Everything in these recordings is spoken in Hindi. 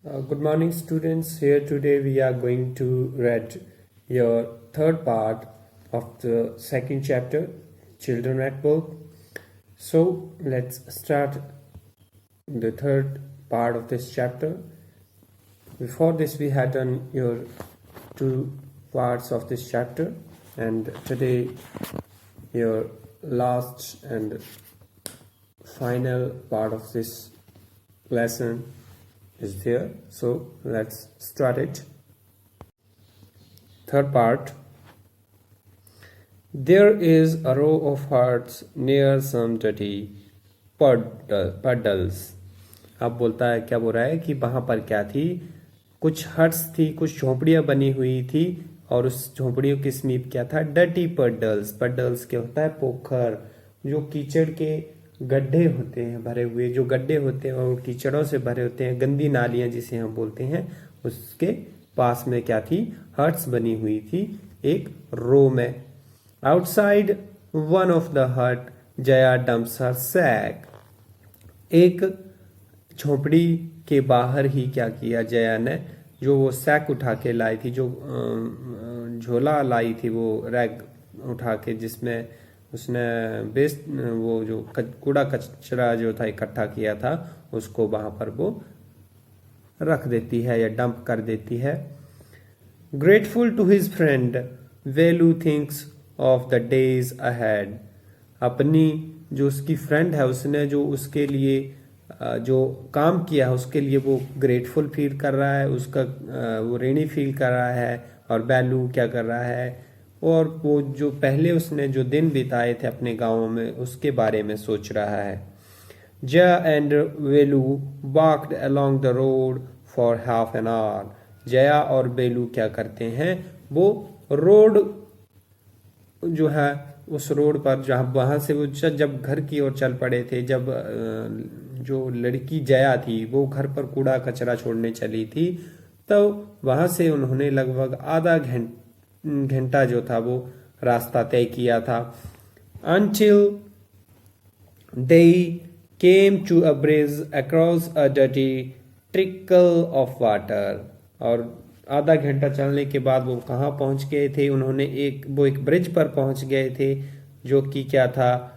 Good morning, students. Here today we are going to read your third part of the second chapter, Children at Work. So let's start the third part of this chapter. Before this, we had done your two parts of this chapter, and today your last and final part of this lesson is there. So let's start it. Third part. There is a row of huts near some dirty puddles. अब बोलता है, क्या बोल रहा है कि वहां पर क्या थी, कुछ हट्स थी, कुछ झोपड़ियां बनी हुई थी, और उस झोपड़ियों के समीप क्या था, डर्टी पडल्स। पडल्स क्या होता है, पोखर, जो कीचड़ के गड्ढे होते हैं भरे हुए, जो गड्ढे होते हैं और कीचड़ों से भरे होते हैं, गंदी नालियां जिसे हम बोलते हैं, उसके पास में क्या थी, हट्स बनी हुई थी एक रो में। आउटसाइड वन ऑफ द हट जया डम्प्स हर सैक। एक झोपड़ी के बाहर ही क्या किया जया ने, जो वो सैक उठा के लाई थी, जो झोला लाई थी, वो रैग उठा के, जिसमें उसने वेस्ट, वो जो कूड़ा कचरा जो था इकट्ठा किया था, उसको वहां पर वो रख देती है या डंप कर देती है। Grateful to his friend Velu thinks of the days ahead. अपनी जो उसकी फ्रेंड है, उसने जो उसके लिए जो काम किया है उसके लिए वो ग्रेटफुल फील कर रहा है, उसका वो ऋणी फील कर रहा है। और बैलू क्या कर रहा है, और वो जो पहले उसने जो दिन बिताए थे अपने गाँव में, उसके बारे में सोच रहा है। Jaya and Velu walked along the road for half an hour. Jaya और बेलू क्या करते हैं, वो रोड जो है, उस रोड पर जहाँ वहां से वो जब घर की ओर चल पड़े थे, जब जो लड़की जया थी वो घर पर कूड़ा कचरा छोड़ने चली थी, तो वहां से उन्होंने लगभग आधा घंटा जो था वो रास्ता तय किया था। Until they came to a bridge across a dirty trickle of water। और आधा घंटा चलने के बाद वो कहाँ पहुंच गए थे, उन्होंने एक ब्रिज पर पहुंच गए थे, जो कि क्या था,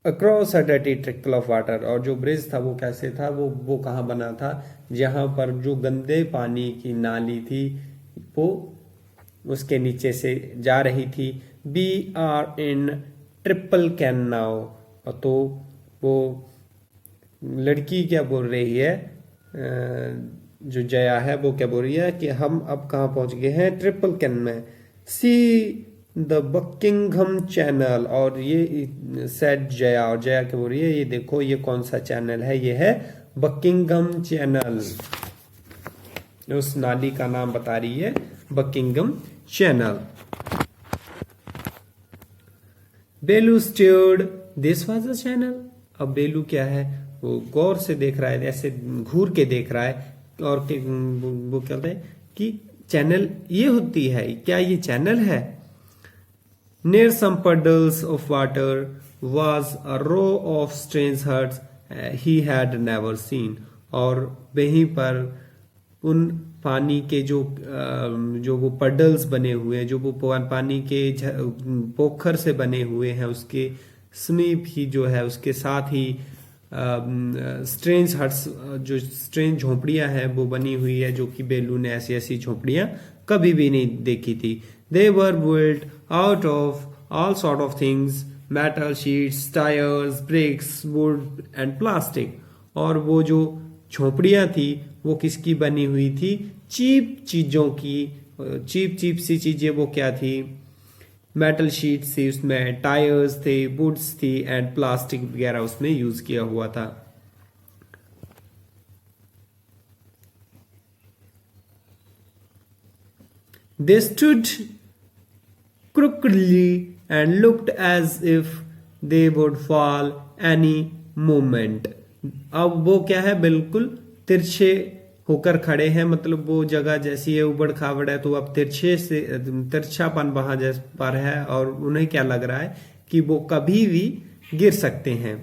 across a dirty trickle of water. और जो ब्रिज था वो कैसे था, वो कहाँ बना था, जहां पर जो गंदे पानी की नाली थी वो उसके नीचे से जा रही थी। We are in triple can now. तो वो लड़की क्या बोल रही है, जो जया है वो क्या बोल रही है कि हम अब कहाँ पहुंच गए हैं, ट्रिपल कैन में। See the Buckingham channel. और ये सेड जया, और जया क्या बोल रही है, ये देखो ये कौन सा चैनल है, ये है बकिंगहम चैनल। उस नाली का नाम बता रही है, बकिंगहम चैनल। बेलू stared, this was the channel. अब बेलू क्या है, वो गौर से देख रहा है, ऐसे घूर के देख रहा है, और वो क्या कहते हैं कि चैनल ये होती है, क्या ये चैनल है। Near some puddles of water was a row of strange huts he had never seen। और वहीं पर उन पानी के जो वो पडल्स बने हुए हैं, जो वो पानी के पोखर से बने हुए हैं, उसके समीप ही जो है, उसके साथ ही स्ट्रेंज हट्स, जो स्ट्रेंज झोपड़ियां हैं वो बनी हुई है, जो कि बेलू ने ऐसी ऐसी झोपड़ियां कभी भी नहीं देखी थी। They were built out of all sort of things, metal sheets, tires, bricks, wood and plastic। और वो जो झोपड़ियां थी वो किसकी बनी हुई थी, चीप चीजों की, चीप सी चीजें। वो क्या थी, मेटल शीट्स थी, उसमें टायर्स थे, वुड्स थी, एंड प्लास्टिक वगैरह उसमें यूज किया हुआ था। They stood crookedly and looked as if they would fall any moment। अब वो क्या है, बिल्कुल तिरछे होकर खड़े हैं, मतलब वो जगह जैसी है उबड़ खाबड़ है, तो अब तिरछापन वहां पर है, और उन्हें क्या लग रहा है कि वो कभी भी गिर सकते हैं।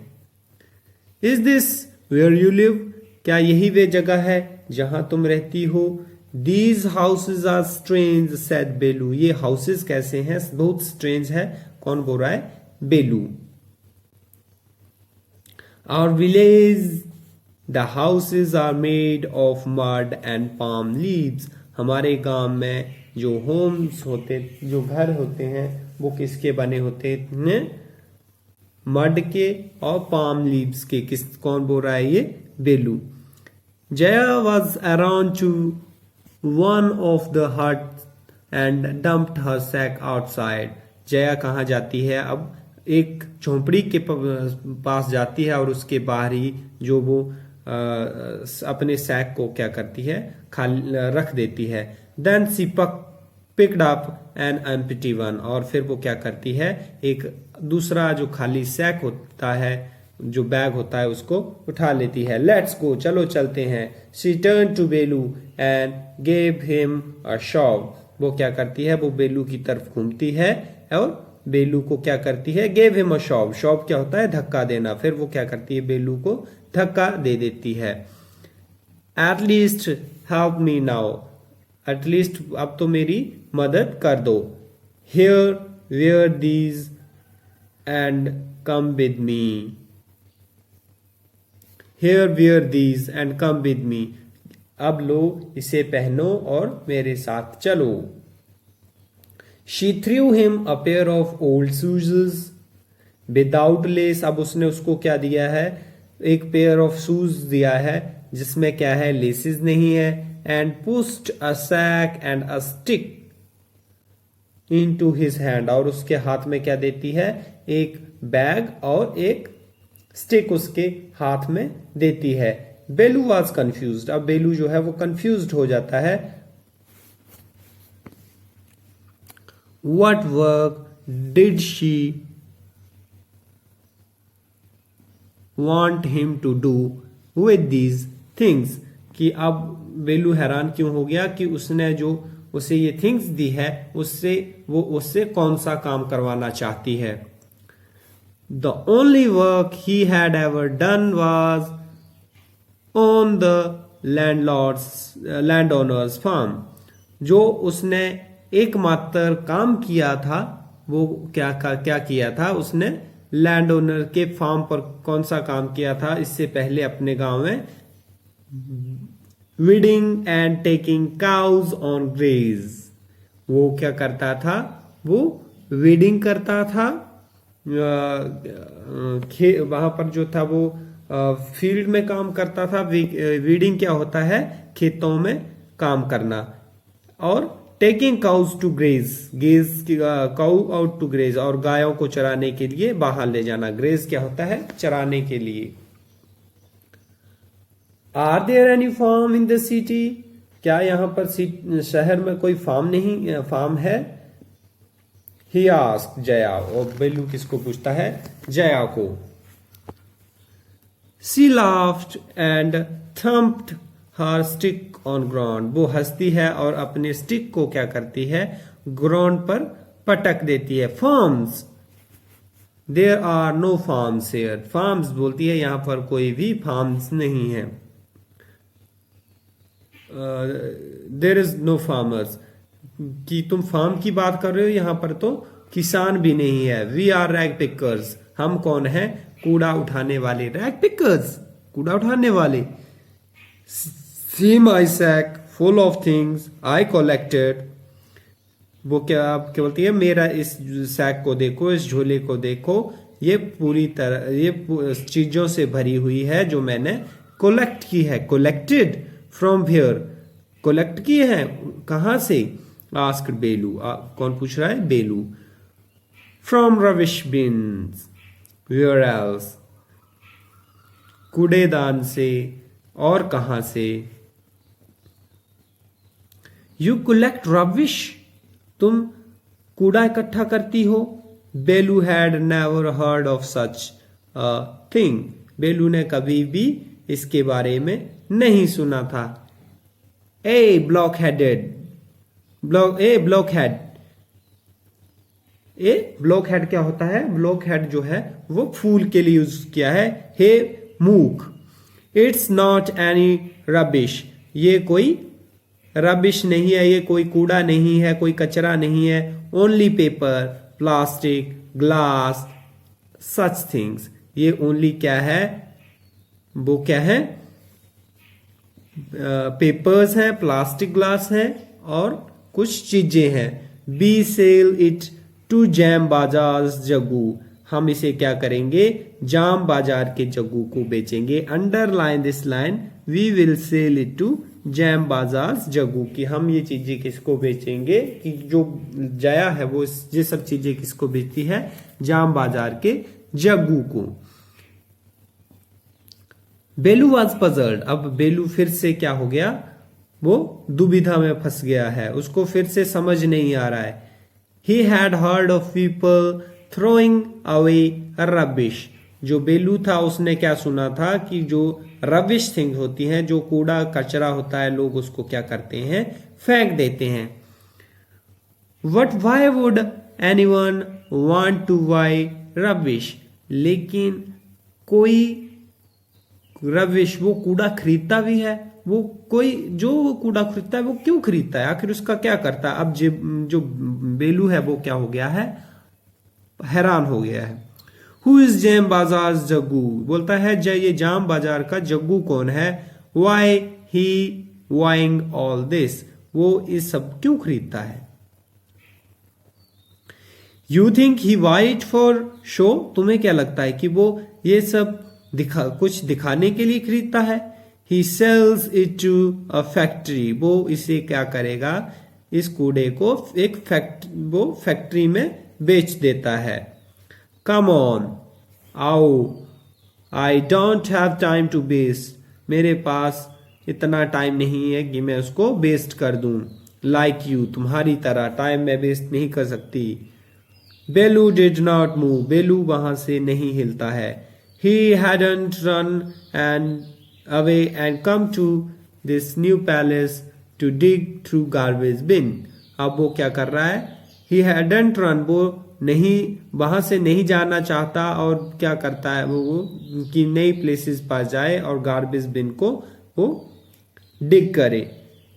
Is this where you live, क्या यही वे जगह है जहां तुम रहती हो? These houses are strange, said बेलू। ये हाउसेस कैसे हैं, बहुत स्ट्रेंज है। कौन बोल रहा है? बेलू। Our village, the houses are made of mud and palm leaves। हमारे गांव में जो होम्स होते, जो घर होते हैं, वो किसके बने होते हैं? मड के और पाम लीव्स के। कौन बोल रहा है? ये Belu. Jaya was around to one of the hut and dumped her sack outside. Jaya कहाँ जाती है? अब एक झोंपड़ी के पास जाती है और उसके बाहर ही जो वो अपने सैक को क्या करती है? खाली रख देती है। Then she picked up an empty one. और फिर वो क्या करती है? एक दूसरा जो खाली सैक होता है, जो बैग होता है, उसको उठा लेती है। लेट्स गो, चलो चलते हैं। शी टर्न टू बेलू एंड गेव हिम अ शॉव। वो क्या करती है? वो बेलू की तरफ घूमती है और बेलू को क्या करती है? Gave him a शॉव। शॉव क्या होता है? धक्का देना। फिर वो क्या करती है? बेलू को धक्का दे देती है। At least help me now. At least अब तो मेरी मदद कर दो। Here wear these and come with me. Here wear these and come with me. अब लो, इसे पहनो और मेरे साथ चलो। She threw him a pair of old shoes without lace। अब उसने उसको क्या दिया है? एक पेयर ऑफ शूज दिया है जिसमें क्या है? लेसेस नहीं है। And pushed a sack and a stick into his hand. और उसके हाथ में क्या देती है? एक बैग और एक स्टिक उसके हाथ में देती है। बेलू वॉज कंफ्यूज्ड। अब बेलू जो है वो कंफ्यूज्ड हो जाता है। What work did she want him to do with these things? कि अब बेलू हैरान क्यों हो गया कि उसने जो उसे ये थिंग्स दी है, उससे कौन सा काम करवाना चाहती है। The only work he had ever done was on the landowner's farm। जो उसने एकमात्र काम किया था, वो क्या किया था? उसने लैंड ओनर के फार्म पर कौन सा काम किया था? इससे पहले अपने गांव में weeding and taking cows on graze. वो क्या करता था? वो वीडिंग करता था। वहां पर जो था वो फील्ड में काम करता था। वीडिंग क्या होता है? खेतों में काम करना। और taking cows to graze cow out to graze, और गायों को चराने के लिए बाहर ले जाना। ग्रेज क्या होता है? चराने के लिए। Are there any farm in the city? क्या यहां पर शहर में कोई फार्म है? He asked Jaya. और बेलू किसको पूछता है? जया को। She laughed and thumped her stick on ground. वो हंसती है और अपने स्टिक को क्या करती है? ग्राउंड पर पटक देती है। Farms, there are no farms here. Farms बोलती है यहां पर कोई भी फार्म्स नहीं है। There is no farmers. कि तुम फार्म की बात कर रहे हो, यहां पर तो किसान भी नहीं है। We are rag pickers. हम कौन है? कूड़ा उठाने वाले। रैग पिकर्स, कूड़ा उठाने वाले। See my sack full of things I collected। वो क्या बोलती है? मेरा इस सैक को देखो, इस झोले को देखो, ये पूरी तरह ये चीजों से भरी हुई है जो मैंने कलेक्ट की है। Collected from here. कलेक्ट की है कहां से? आस्क्ड बेलू। कौन पूछ रहा है? Belu. From rubbish bins. Where else? कूड़ेदान से। और कहां से? You collect rubbish. तुम कूड़ा इकट्ठा करती हो। Belu had never heard of such thing. Belu ने कभी भी इसके बारे में नहीं सुना था। ए ब्लॉक हेडेड। ब्लॉक हेड क्या होता है? ब्लॉक हेड जो है वो फूल के लिए यूज किया है। हे मूक। इट्स नॉट एनी रबिश, ये कोई रबिश नहीं है, ये कोई कूड़ा नहीं है, कोई कचरा नहीं है। Only paper, plastic, glass, such things, ये ओनली क्या है, वो क्या है, पेपर्स हैं, प्लास्टिक ग्लास है और कुछ चीजें हैं। We sell it to Jam Bazaar Jaggu, हम इसे क्या करेंगे, जाम बाजार के जग्गू को बेचेंगे। Underline this line, we will sell it to Jam Bazaar Jaggu, कि हम ये चीजें किसको बेचेंगे, कि जो जया है वो ये सब चीजें किसको बेचती है, जाम बाजार के जग्गू को। बेलू वॉज पजल्ड, अब बेलू फिर से क्या हो गया, वो दुविधा में फंस गया है, उसको फिर से समझ नहीं आ रहा है। He had heard of people throwing away rubbish, जो बेलू था उसने क्या सुना था कि जो रबिश थिंग होती हैं, जो कूड़ा कचरा होता है, लोग उसको क्या करते हैं, फेंक देते हैं। What why would anyone want to buy rubbish, लेकिन कोई रबिश, वो कूड़ा खरीदता भी है, वो कोई जो वो कूड़ा खरीदता है वो क्यों खरीदता है, आखिर उसका क्या करता है। अब जो बेलू है वो क्या हो गया है, हैरान हो गया है। Who is jam Bazaar Jaggu, बोलता है ये जाम बाजार का जग्गू कौन है। Why he vying all this, वो इस सब क्यों खरीदता है। You think he white for show, तुम्हें क्या लगता है कि वो ये सब कुछ दिखाने के लिए खरीदता है। He sells it to a factory, वो इसे क्या करेगा, इस कूड़े को एक फैक्ट्री में बेच देता है। कम ऑन, आओ, I don't have time to waste, मेरे पास इतना टाइम नहीं है कि मैं उसको वेस्ट कर दूं। लाइक यू, तुम्हारी तरह टाइम मैं वेस्ट नहीं कर सकती। बेलू डिड नॉट मूव, बेलू वहां से नहीं हिलता है। He hadn't run away and come to this new palace to dig through garbage bin. अब वो क्या कर रहा है, He hadn't run, वो नहीं वहां से नहीं जाना चाहता और क्या करता है वो कि नई प्लेसेस पर जाए और गार्बेज बिन को वो डिग करे।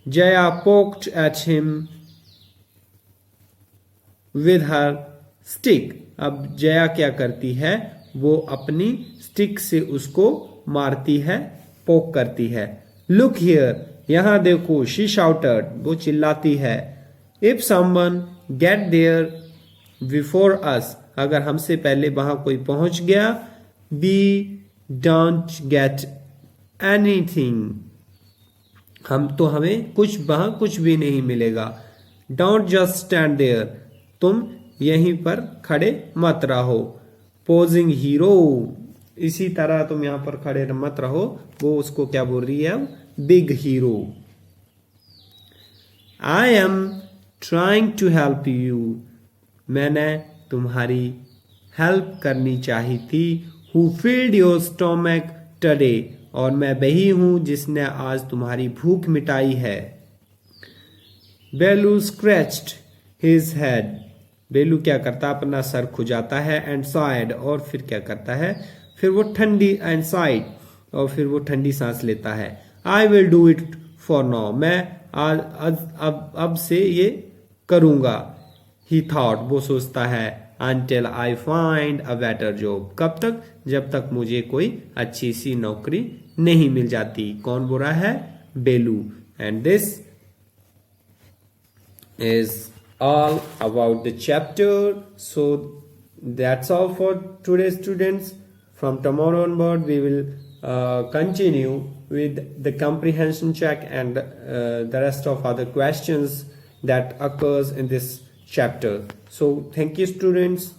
Jaya poked at him with her stick, अब जया क्या करती है, वो अपनी स्टिक से उसको मारती है, पोक करती है। लुक हियर, यहां देखो, शी शाउटेड, वो चिल्लाती है। If someone get there before us, अगर हमसे पहले वहां कोई पहुंच गया, वी डोंट गेट एनीथिंग, हमें वहां कुछ भी नहीं मिलेगा। डोंट जस्ट स्टैंड देयर, तुम यहीं पर खड़े मत रहो। पोजिंग हीरो, इसी तरह तुम यहां पर खड़े मत रहो, वो उसको क्या बोल रही है, big hero. I am trying to help you, मैंने तुम्हारी हेल्प करनी चाहिए थी। Who filled your stomach today, और मैं वही हूं जिसने आज तुम्हारी भूख मिटाई है। बेलू स्क्रैच्ड हिज हेड, बेलू क्या करता है, अपना सर खुजाता है। एंड साइड, और फिर क्या करता है, फिर वो ठंडी, एंड साइड, और फिर वो ठंडी सांस लेता है। I will do it for now, मैं अब से ये करूंगा। ही थॉट, वो सोचता है। until I find a better job, कब तक, जब तक मुझे कोई अच्छी सी नौकरी नहीं मिल जाती। कौन बोल रहा है, बेलू। And this is all about the chapter. So that's all for today, students. From tomorrow onward we will continue with the comprehension check and the rest of other questions that occurs in this chapter. So thank you, students.